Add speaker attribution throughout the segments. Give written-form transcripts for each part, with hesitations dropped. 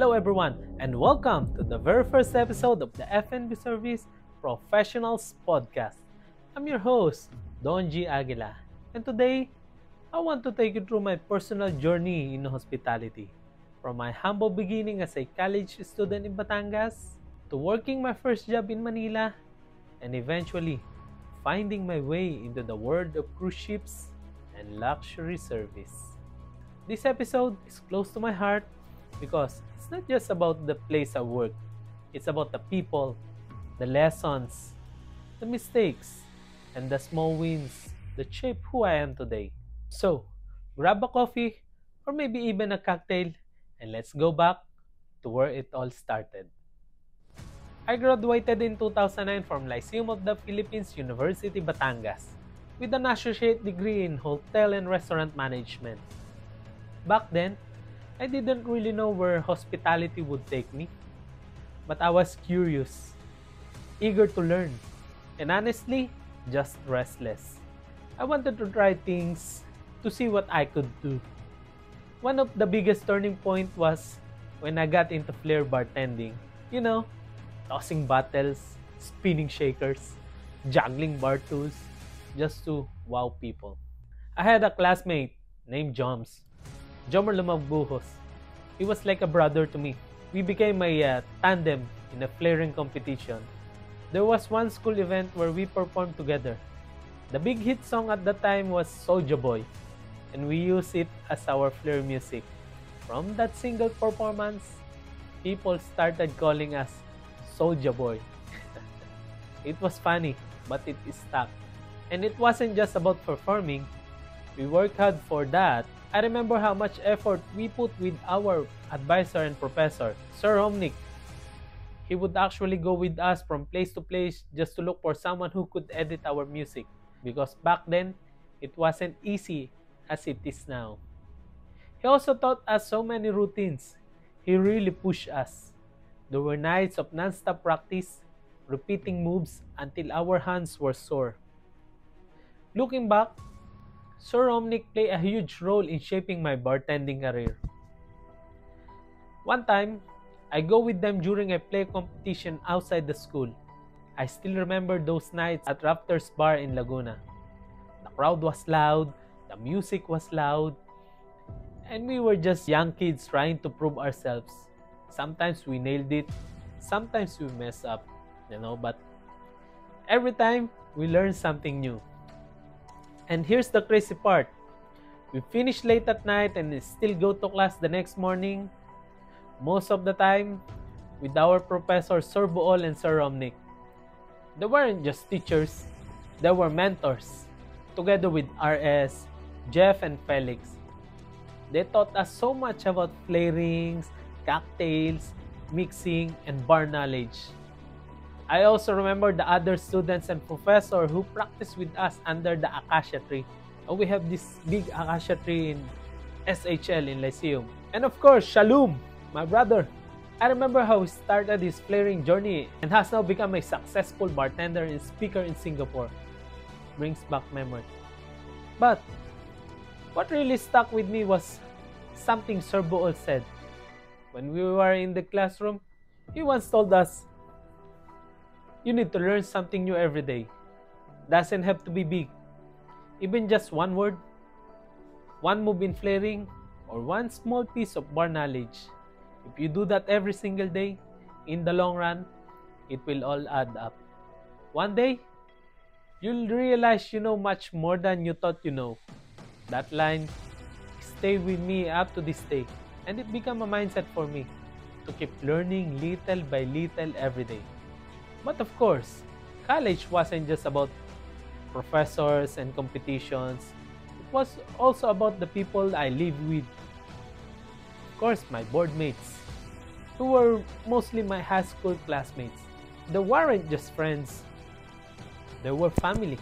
Speaker 1: Hello everyone, and welcome to the very first episode of the FNB Service Professionals Podcast. I'm your host, Don G. Aguila, and today, I want to take you through my personal journey in hospitality. From my humble beginning as a college student in Batangas, to working my first job in Manila, and eventually, finding my way into the world of cruise ships and luxury service. This episode is close to my heart because it's not just about the place I work, it's about the people, the lessons, the mistakes, and the small wins that shape who I am today. So, grab a coffee or maybe even a cocktail and let's go back to where it all started. I graduated in 2009 from Lyceum of the Philippines, University, Batangas, with an associate degree in hotel and restaurant management. Back then, I didn't really know where hospitality would take me, but I was curious, eager to learn, and honestly, just restless. I wanted to try things to see what I could do. One of the biggest turning point was when I got into flair bartending. You know, tossing bottles, spinning shakers, juggling bar tools, just to wow people. I had a classmate named Jomar Lumagbuhos. He was like a brother to me. We became a tandem in a flaring competition. There was one school event where we performed together. The big hit song at the time was Soulja Boy, and we used it as our flare music. From that single performance, people started calling us Soulja Boy. It was funny, but it stuck. And it wasn't just about performing. We worked hard for that. I remember how much effort we put with our advisor and professor, Sir Omnic. He would actually go with us from place to place just to look for someone who could edit our music. Because back then, it wasn't easy as it is now. He also taught us so many routines. He really pushed us. There were nights of non-stop practice, repeating moves until our hands were sore. Looking back, Sir Omnic played a huge role in shaping my bartending career. One time, I go with them during a play competition outside the school. I still remember those nights at Raptors Bar in Laguna. The crowd was loud, the music was loud, and we were just young kids trying to prove ourselves. Sometimes we nailed it, sometimes we messed up, but every time we learned something new. And here's the crazy part. We finish late at night and still go to class the next morning. Most of the time, with our professor Sir Bool and Sir Omnic. They weren't just teachers, they were mentors. Together with RS, Jeff, and Felix. They taught us so much about flairings, cocktails, mixing, and bar knowledge. I also remember the other students and professor who practiced with us under the acacia tree. We have this big acacia tree in SHL in Lyceum. And of course, Shalom, my brother. I remember how he started his flaring journey and has now become a successful bartender and speaker in Singapore. Brings back memory. But what really stuck with me was something Sir Bool said. When we were in the classroom, he once told us, you need to learn something new every day. Doesn't have to be big. Even just one word, one move in flaring, or one small piece of bar knowledge. If you do that every single day, in the long run, it will all add up. One day, you'll realize you know much more than you thought you know. That line stayed with me up to this day, and it became a mindset for me to keep learning little by little every day. But of course, college wasn't just about professors and competitions. It was also about the people I lived with. Of course, my board mates, who were mostly my high school classmates. They weren't just friends. They were family.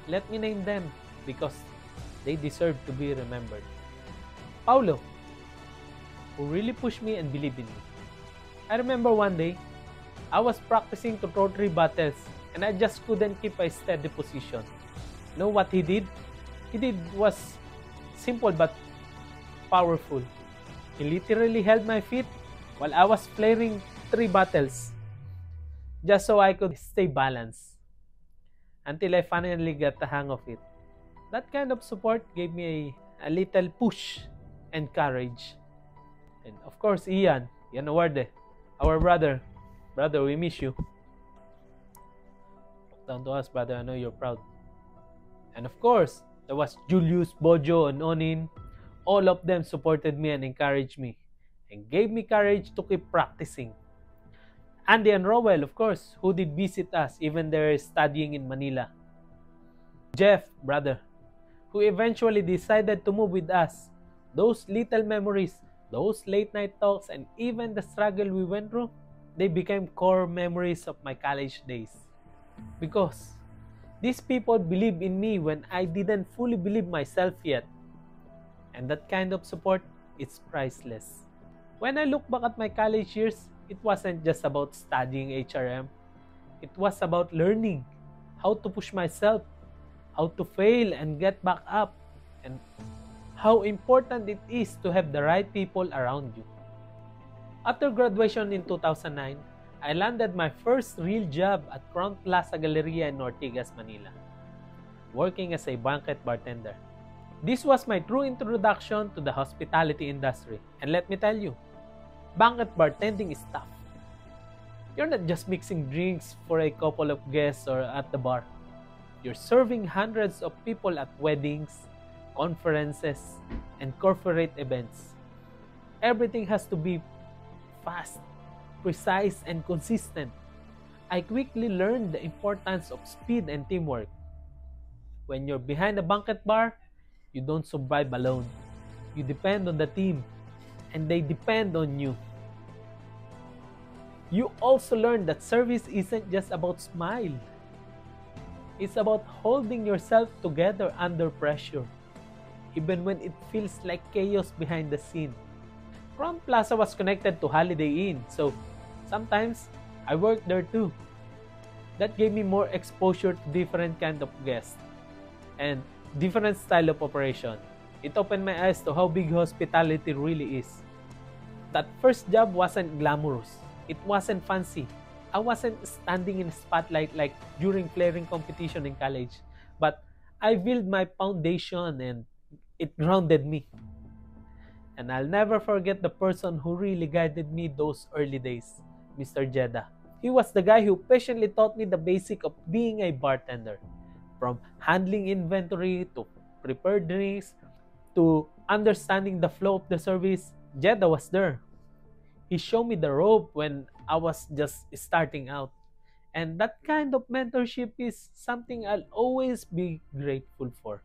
Speaker 1: Let me name them because they deserve to be remembered. Paulo, who really pushed me and believed in me. I remember one day, I was practicing to throw 3 bottles and I just couldn't keep a steady position. Know what he did? He did was simple but powerful. He literally held my feet while I was flaring 3 bottles just so I could stay balanced until I finally got the hang of it. That kind of support gave me a little push and courage. And of course, Ian Award, our brother. Brother, we miss you. Down to us, brother. I know you're proud. And of course, there was Julius, Bojo, and Onin. All of them supported me and encouraged me and gave me courage to keep practicing. Andy and Rowell, of course, who did visit us even they're studying in Manila. Jeff, brother, who eventually decided to move with us. Those little memories, those late night talks, and even the struggle we went through, they became core memories of my college days. Because these people believed in me when I didn't fully believe myself yet. And that kind of support is priceless. When I look back at my college years, it wasn't just about studying HRM. It was about learning how to push myself, how to fail and get back up, and how important it is to have the right people around you. After graduation in 2009, I landed my first real job at Crown Plaza Galleria in Ortigas, Manila, working as a banquet bartender. This was my true introduction to the hospitality industry, and let me tell you, banquet bartending is tough. You're not just mixing drinks for a couple of guests or at the bar. You're serving hundreds of people at weddings, conferences, and corporate events. Everything has to be fast, precise, and consistent. I quickly learned the importance of speed and teamwork. When you're behind a banquet bar, you don't survive alone. You depend on the team, and they depend on you. You also learn that service isn't just about smile. It's about holding yourself together under pressure, even when it feels like chaos behind the scene. Crown Plaza was connected to Holiday Inn, so sometimes I worked there too. That gave me more exposure to different kind of guests and different style of operation. It opened my eyes to how big hospitality really is. That first job wasn't glamorous. It wasn't fancy. I wasn't standing in the spotlight like during flaring competition in college. But I built my foundation and it grounded me. And I'll never forget the person who really guided me those early days, Mr. Jeddah. He was the guy who patiently taught me the basic of being a bartender. From handling inventory to prepared drinks to understanding the flow of the service, Jeddah was there. He showed me the rope when I was just starting out. And that kind of mentorship is something I'll always be grateful for.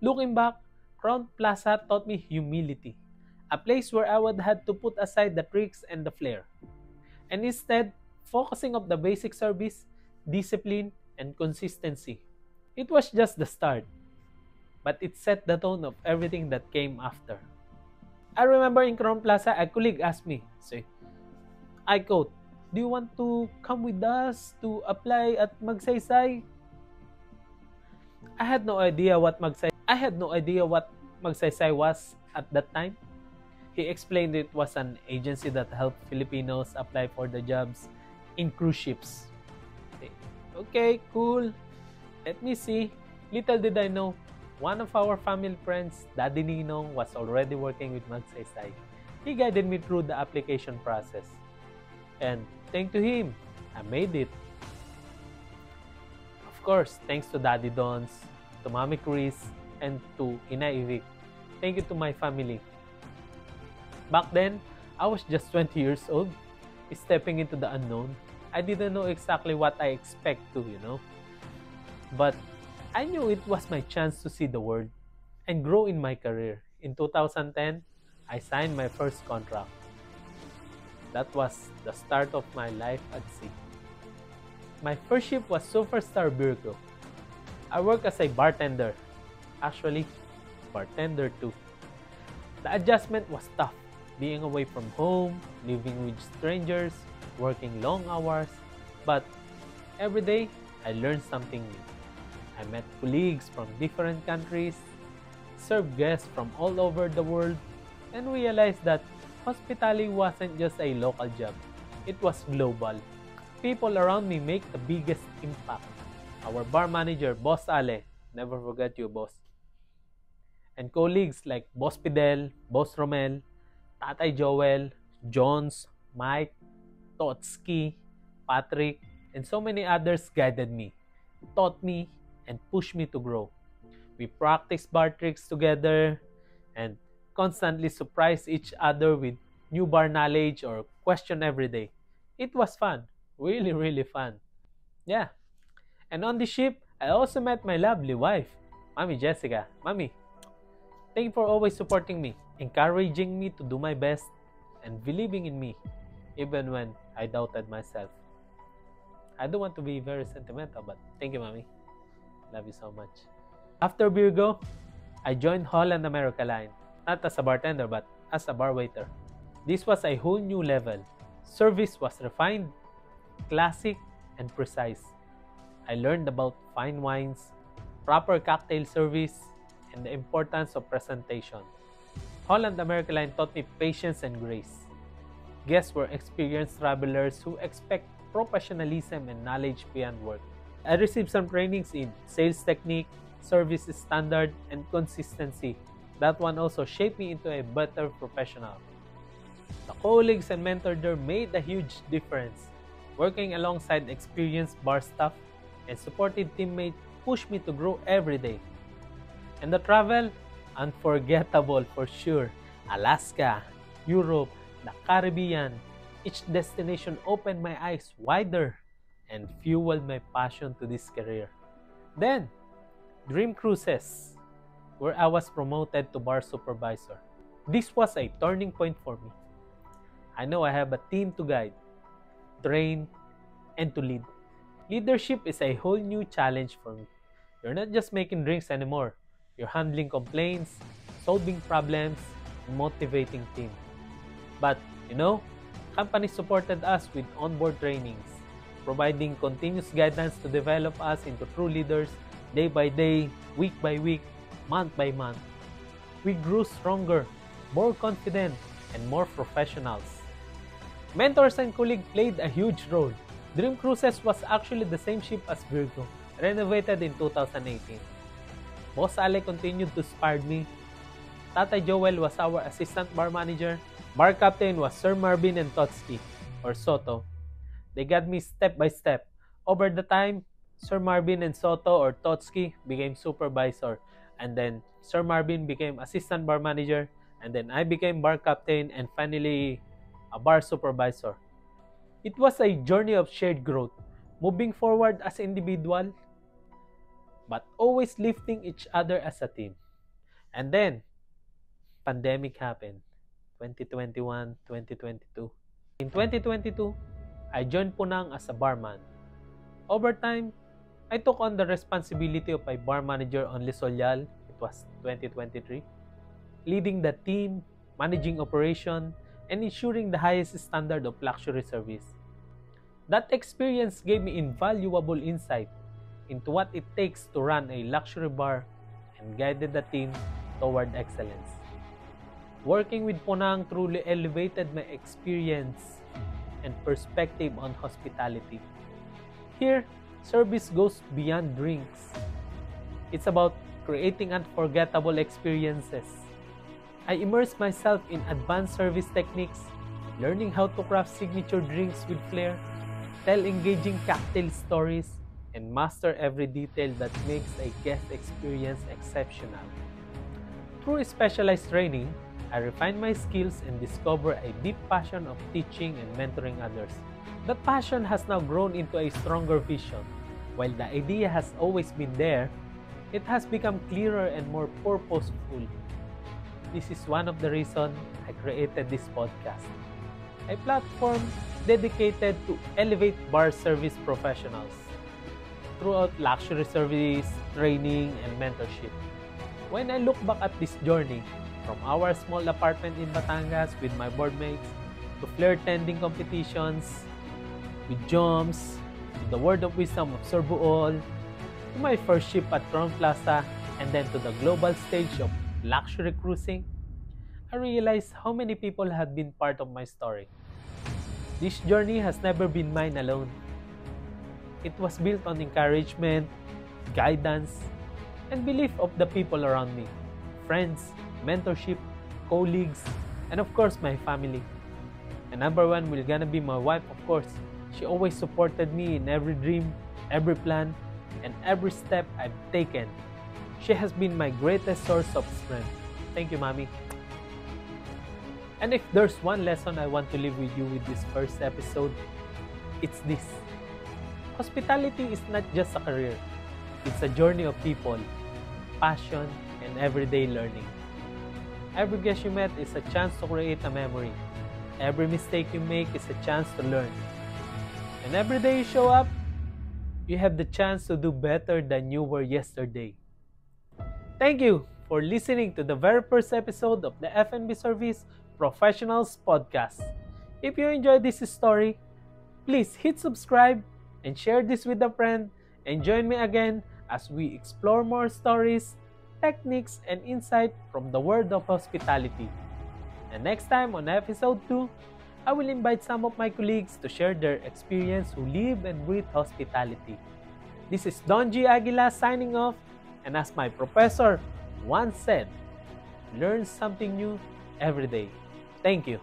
Speaker 1: Looking back, Crown Plaza taught me humility, a place where I would have to put aside the tricks and the flair, and instead focusing on the basic service, discipline, and consistency. It was just the start, but it set the tone of everything that came after. I remember in Crown Plaza, a colleague asked me, say, "Icot, do you want to come with us to apply at Magsaysay?" I had no idea what Magsaysay was at that time. He explained it was an agency that helped Filipinos apply for the jobs in cruise ships. Okay, cool. Let me see. Little did I know, one of our family friends, Daddy Ninong, was already working with Magsaysay. He guided me through the application process. And thanks to him, I made it. Of course, thanks to Daddy Dons, to Mami Chris, and to Inay Ivic. Thank you to my family. Back then, I was just 20 years old, stepping into the unknown. I didn't know exactly what I expect to, But I knew it was my chance to see the world and grow in my career. In 2010, I signed my first contract. That was the start of my life at sea. My first ship was Superstar Virgo. I worked as a bartender. Actually, bartender too. The adjustment was tough. Being away from home, living with strangers, working long hours. But every day, I learned something new. I met colleagues from different countries, served guests from all over the world, and realized that Hospitality wasn't just a local job, it was global. People around me make the biggest impact. Our bar manager, Boss Ale, never forget you, boss. And colleagues like Boss Fidel, Boss Romel, Tatay Joel, Jones, Mike, Totsky, Patrick, and so many others guided me, taught me, and pushed me to grow. We practiced bar tricks together and constantly surprised each other with new bar knowledge or question every day. It was fun, really, really fun. Yeah, and on the ship, I also met my lovely wife, Mommy Jessica. Mommy, thank you for always supporting me, encouraging me to do my best, and believing in me, even when I doubted myself. I don't want to be very sentimental, but thank you, Mommy. Love you so much. After Virgo, I joined Holland America Line, not as a bartender, but as a bar waiter. This was a whole new level. Service was refined, classic, and precise. I learned about fine wines, proper cocktail service, and the importance of presentation. Holland America Line taught me patience and grace. Guests were experienced travelers who expect professionalism and knowledge beyond work. I received some trainings in sales technique, service standard, and consistency. That one also shaped me into a better professional. The colleagues and mentor there made a huge difference. Working alongside experienced bar staff and supportive teammates pushed me to grow every day. And the travel, unforgettable for sure. Alaska, Europe, the Caribbean, each destination opened my eyes wider and fueled my passion to this career. Then, Dream Cruises, where I was promoted to bar supervisor. This was a turning point for me. I know I have a team to guide, train, and to lead. Leadership is a whole new challenge for me. You're not just making drinks anymore. You're handling complaints, solving problems, and motivating team. But, companies supported us with onboard trainings, providing continuous guidance to develop us into true leaders day by day, week by week, month by month. We grew stronger, more confident, and more professionals. Mentors and colleagues played a huge role. Dream Cruises was actually the same ship as Virgo, renovated in 2018. Boss Ale continued to inspire me. Tatay Joel was our assistant bar manager. Bar captain was Sir Marvin and Totsky, or Soto. They guided me step by step. Over the time, Sir Marvin and Soto or Totsky became supervisor, and then Sir Marvin became assistant bar manager, and then I became bar captain, and finally a bar supervisor. It was a journey of shared growth, moving forward as an individual, but always lifting each other as a team. And then, pandemic happened, 2021, 2022. In 2022, I joined Punang as a barman. Over time, I took on the responsibility of a bar manager on Lisolyal. It was 2023. Leading the team, managing operation, and ensuring the highest standard of luxury service. That experience gave me invaluable insight into what it takes to run a luxury bar and guided the team toward excellence. Working with Punang truly elevated my experience and perspective on hospitality. Here, service goes beyond drinks. It's about creating unforgettable experiences. I immersed myself in advanced service techniques, learning how to craft signature drinks with flair, tell engaging cocktail stories, and master every detail that makes a guest experience exceptional. Through specialized training, I refined my skills and discovered a deep passion of teaching and mentoring others. That passion has now grown into a stronger vision. While the idea has always been there, it has become clearer and more purposeful. This is one of the reasons I created this podcast, a platform dedicated to elevate bar service professionals throughout luxury service, training, and mentorship. When I look back at this journey, from our small apartment in Batangas with my board mates, to flair tending competitions with Joms, to the word of wisdom of Sir Buol, to my first ship at Crown Plaza, and then to the global stage of luxury cruising, I realized how many people had been part of my story. This journey has never been mine alone. It was built on encouragement, guidance, and belief of the people around me, friends, mentorship, colleagues, and of course my family. And number one will gonna be my wife, of course. She always supported me in every dream, every plan, and every step I've taken. She has been my greatest source of strength. Thank you, Mommy. And if there's one lesson I want to leave with you with this first episode, it's this. Hospitality is not just a career. It's a journey of people, passion, and everyday learning. Every guest you met is a chance to create a memory. Every mistake you make is a chance to learn. And every day you show up, you have the chance to do better than you were yesterday. Thank you for listening to the very first episode of the F&B Service Professionals Podcast. If you enjoyed this story, please hit subscribe and share this with a friend, and join me again as we explore more stories, techniques, and insight from the world of hospitality. And next time on episode 2, I will invite some of my colleagues to share their experience who live and breathe hospitality. This is Don G. Aguila signing off, and as my professor once said, learn something new every day. Thank you.